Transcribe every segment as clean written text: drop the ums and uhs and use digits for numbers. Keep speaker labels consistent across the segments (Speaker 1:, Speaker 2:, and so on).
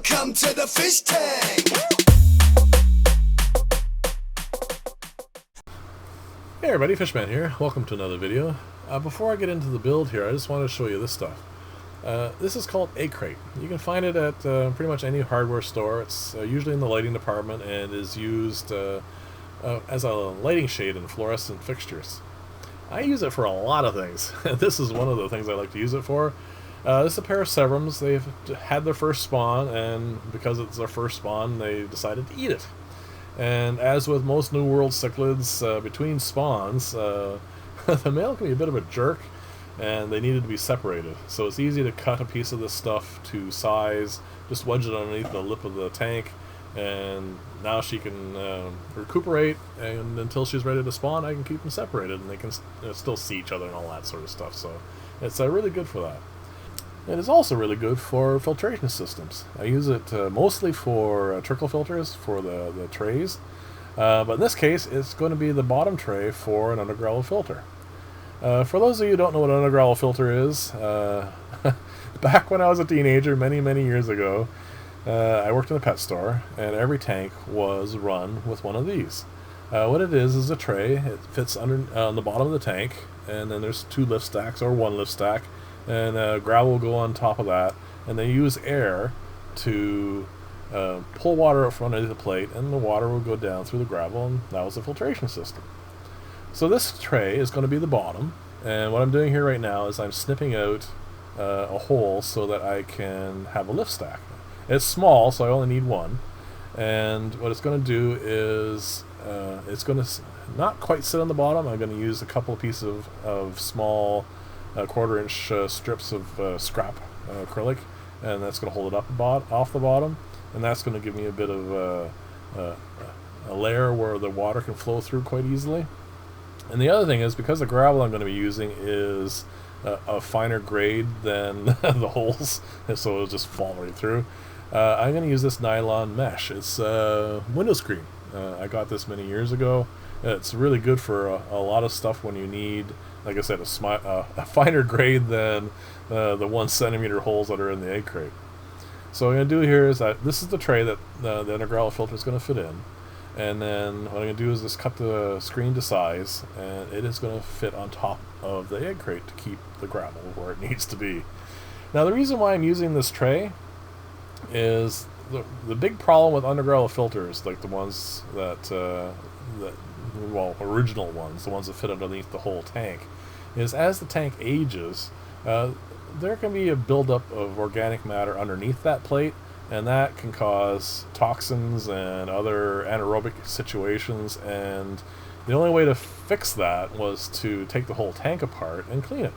Speaker 1: Welcome to the fish tank.
Speaker 2: Hey everybody, Fishman here. Welcome to another video. Before I get into the build here, I just wanted to show you this stuff. This is called egg crate. You can find it at pretty much any hardware store. It's usually in the lighting department and is used as a lighting shade in fluorescent fixtures. I use it for a lot of things. This is one of the things I like to use it for. This is a pair of Severums. They've had their first spawn, and because it's their first spawn, they decided to eat it. And as with most New World cichlids, between spawns, the male can be a bit of a jerk, and they needed to be separated. So it's easy to cut a piece of this stuff to size, just wedge it underneath the lip of the tank, and now she can recuperate, and until she's ready to spawn, I can keep them separated, and they can still see each other and all that sort of stuff. So it's really good for that. It is also really good for filtration systems. I use it mostly for trickle filters for the trays, but in this case it's going to be the bottom tray for an Undergravel filter. For those of you who don't know what an Undergravel filter is, back when I was a teenager many years ago, I worked in a pet store, and every tank was run with one of these. What it is a tray. It fits on the bottom of the tank, and then there's two lift stacks or one lift stack, and gravel will go on top of that, and they use air to pull water up from underneath the plate, and the water will go down through the gravel, and that was the filtration system. So this tray is going to be the bottom, and what I'm doing here right now is I'm snipping out a hole so that I can have a lift stack. It's small, so I only need one, and what it's going to do is it's going to not quite sit on the bottom. I'm going to use a couple of pieces of small quarter-inch strips of scrap acrylic, and that's going to hold it up off the bottom, and that's going to give me a bit of a layer where the water can flow through quite easily. And the other thing is, because the gravel I'm going to be using is a finer grade than the holes, so it'll just fall right through, I'm going to use this nylon mesh. It's window screen. I got this many years ago. It's really good for a lot of stuff when you need, like I said, a finer grade than the 1 centimeter holes that are in the egg crate. So what I'm going to do here is that this is the tray that the Undergravel filter is going to fit in. And then what I'm going to do is just cut the screen to size, and it is going to fit on top of the egg crate to keep the gravel where it needs to be. Now the reason why I'm using this tray is the big problem with Undergravel filters, like the ones original ones, the ones that fit underneath the whole tank, is as the tank ages, there can be a buildup of organic matter underneath that plate, and that can cause toxins and other anaerobic situations, and the only way to fix that was to take the whole tank apart and clean it.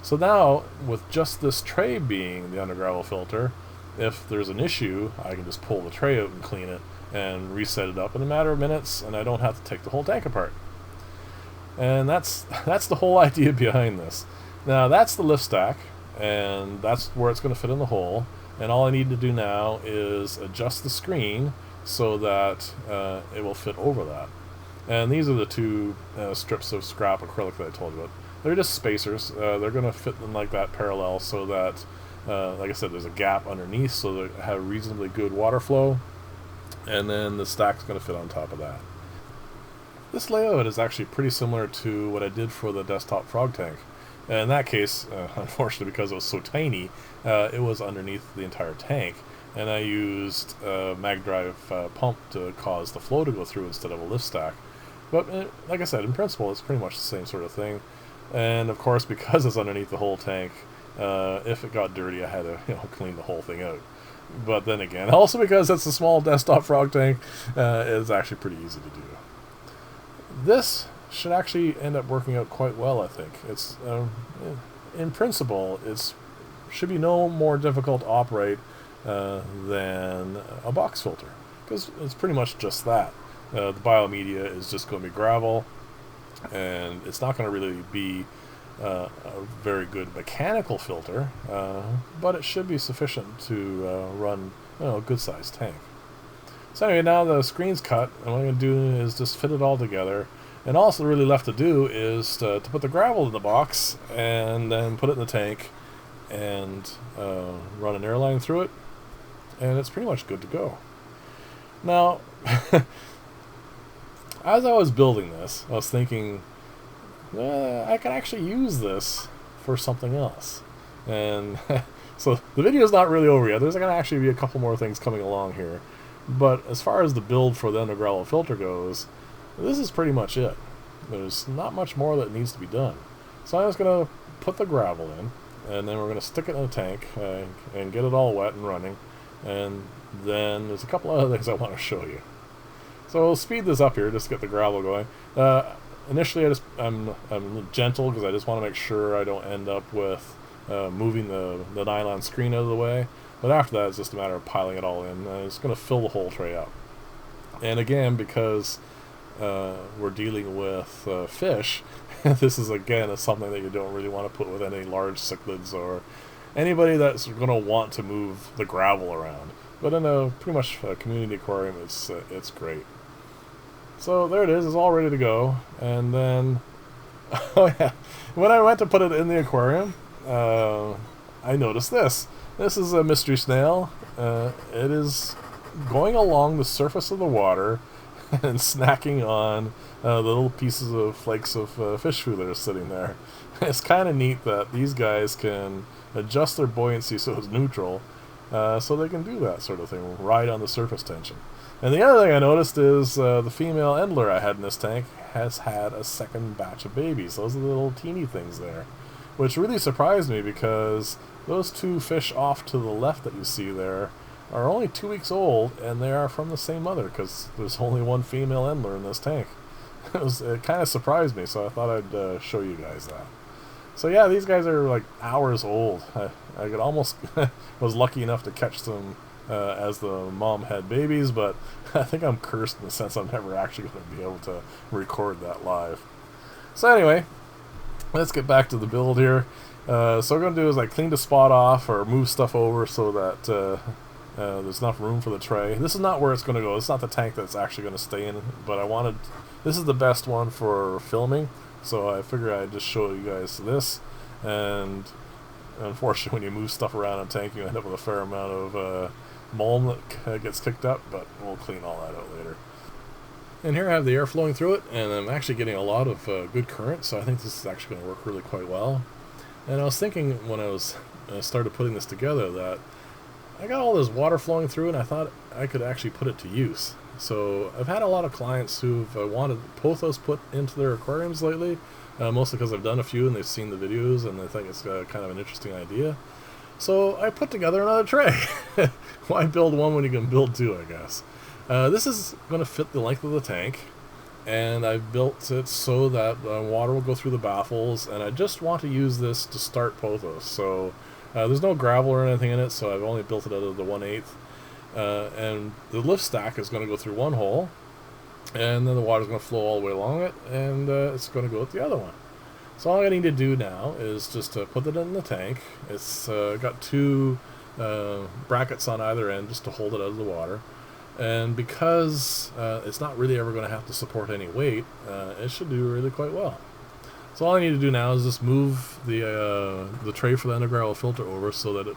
Speaker 2: So now, with just this tray being the Undergravel filter, if there's an issue, I can just pull the tray out and clean it and reset it up in a matter of minutes, and I don't have to take the whole tank apart. And that's the whole idea behind this. Now that's the lift stack, and that's where it's going to fit in the hole. And all I need to do now is adjust the screen so that it will fit over that. And these are the two strips of scrap acrylic that I told you about. They're just spacers. They're going to fit in like that parallel so that, like I said, there's a gap underneath so they have reasonably good water flow. And then the stack's going to fit on top of that. This layout is actually pretty similar to what I did for the desktop frog tank. And in that case, unfortunately, because it was so tiny, it was underneath the entire tank, and I used a mag drive pump to cause the flow to go through instead of a lift stack. But like I said, in principle, it's pretty much the same sort of thing. And of course, because it's underneath the whole tank, if it got dirty, I had to clean the whole thing out. But then again, also because it's a small desktop frog tank, it's actually pretty easy to do. This should actually end up working out quite well, I think. It's in principle, should be no more difficult to operate than a box filter, because it's pretty much just that. The biomedia is just going to be gravel, and it's not going to really be a very good mechanical filter, but it should be sufficient to run a good sized tank. So anyway, now the screen's cut, and what I'm going to do is just fit it all together. And all that's really left to do is to put the gravel in the box and then put it in the tank and run an airline through it. and it's pretty much good to go. Now, as I was building this, I was thinking, I could actually use this for something else. And so the video is not really over yet. There's going to actually be a couple more things coming along here. But as far as the build for the Undergravel filter goes, this is pretty much it. There's not much more that needs to be done. So I'm just going to put the gravel in, and then we're going to stick it in a tank and get it all wet and running. And then there's a couple other things I want to show you. So we'll speed this up here just to get the gravel going. Initially, I'm gentle because I just want to make sure I don't end up with moving the nylon screen out of the way. But after that, it's just a matter of piling it all in. It's going to fill the whole tray up. And again, because we're dealing with fish, this is again something that you don't really want to put with any large cichlids or anybody that's going to want to move the gravel around. But in a pretty much a community aquarium, it's great. So there it is. It's all ready to go. And then, oh yeah, when I went to put it in the aquarium, I noticed this. This is a mystery snail. It is going along the surface of the water and snacking on little pieces of flakes of fish food that are sitting there. It's kind of neat that these guys can adjust their buoyancy so it's neutral, so they can do that sort of thing, ride on the surface tension. And the other thing I noticed is the female endler I had in this tank has had a second batch of babies. Those are the little teeny things there, which really surprised me because those two fish off to the left that you see there are only 2 weeks old, and they are from the same mother because there's only one female endler in this tank. It kind of surprised me, so I thought I'd show you guys that. So yeah, these guys are like hours old. I could almost was lucky enough to catch them as the mom had babies, but I think I'm cursed in the sense I'm never actually going to be able to record that live. So anyway, let's get back to the build here. So what we're going to do is like clean the spot off or move stuff over so that there's enough room for the tray. This is not where it's going to go. It's not the tank that's actually going to stay in, but this is the best one for filming, so I figured I'd just show you guys this. And unfortunately, when you move stuff around in a tank, you end up with a fair amount of mulm that gets kicked up, but we'll clean all that out later. And here I have the air flowing through it, and I'm actually getting a lot of good current, so I think this is actually going to work really quite well. And I was thinking when I started putting this together that I got all this water flowing through, and I thought I could actually put it to use. So I've had a lot of clients who've wanted pothos put into their aquariums lately, mostly because I've done a few and they've seen the videos and they think it's kind of an interesting idea. So I put together another tray. Why build one when you can build two, I guess. This is going to fit the length of the tank, and I've built it so that water will go through the baffles, and I just want to use this to start pothos. So there's no gravel or anything in it, so I've only built it out of the 1/8. And the lift stack is going to go through one hole, and then the water is going to flow all the way along it, and it's going to go with the other one. So all I need to do now is just put it in the tank. It's got two brackets on either end just to hold it out of the water. And because it's not really ever going to have to support any weight, it should do really quite well. So all I need to do now is just move the tray for the Undergravel filter over so that it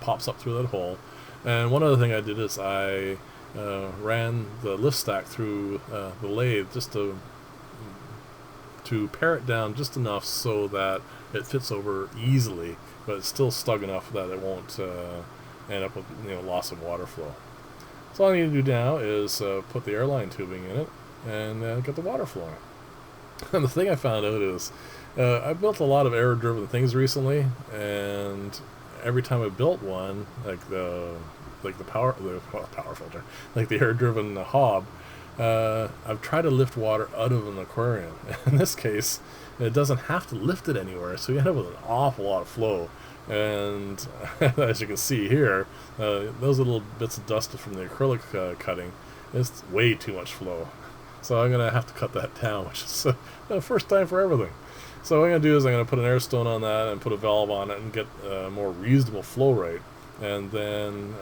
Speaker 2: pops up through that hole. And one other thing I did is I ran the lift stack through the lathe just to pare it down just enough so that it fits over easily, but it's still snug enough that it won't end up with loss of water flow. So all I need to do now is put the airline tubing in it and get the water flowing. And the thing I found out is I've built a lot of air-driven things recently, and every time I built one, like the power filter, like the air-driven hob, I've tried to lift water out of an aquarium. In this case, it doesn't have to lift it anywhere, so you end up with an awful lot of flow. And as you can see here, those little bits of dust from the acrylic cutting, it's way too much flow. So I'm going to have to cut that down, which is the first time for everything. So what I'm going to do is I'm going to put an air stone on that and put a valve on it and get a more reasonable flow rate, and then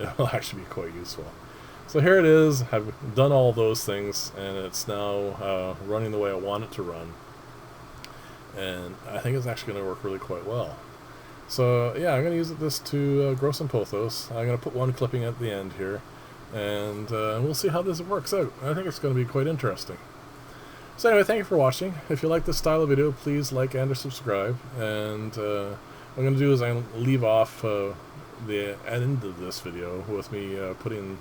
Speaker 2: it'll actually be quite useful. So here it is. I've done all those things, and it's now running the way I want it to run. And I think it's actually going to work really quite well. So yeah, I'm going to use this to grow some pothos. I'm going to put one clipping at the end here, and we'll see how this works out. I think it's going to be quite interesting. So anyway, thank you for watching. If you like this style of video, please like and or subscribe. And what I'm going to do is I'm going to leave off the end of this video with me putting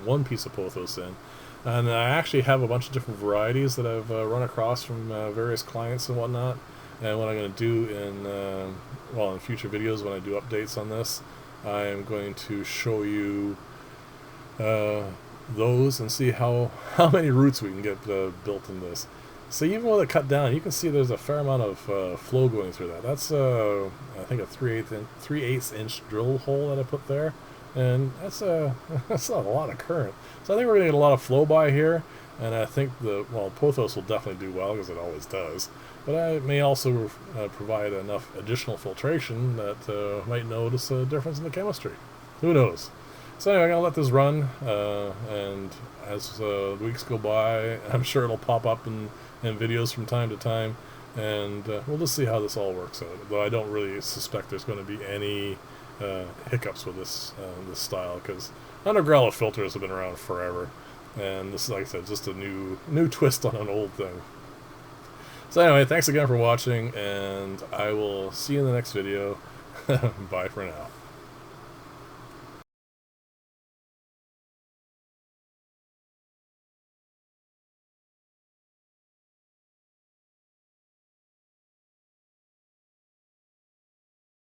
Speaker 2: one piece of pothos in. And I actually have a bunch of different varieties that I've run across from various clients and whatnot. And what I'm going to do in future videos when I do updates on this, I'm going to show you those and see how many roots we can get built in this. So even with it cut down, you can see there's a fair amount of flow going through that. That's I think a 3/8 inch drill hole that I put there, and that's that's not a lot of current. So I think we're going to get a lot of flow by here, and I think pothos will definitely do well because it always does. But I may also provide enough additional filtration that might notice a difference in the chemistry. Who knows? So anyway, I'm going to let this run, and as the weeks go by, I'm sure it'll pop up in videos from time to time, and we'll just see how this all works out. Though I don't really suspect there's going to be any hiccups with this style, because Undergravel filters have been around forever, and this is, like I said, just a new twist on an old thing. So anyway, thanks again for watching, and I will see you in the next video. Bye for now.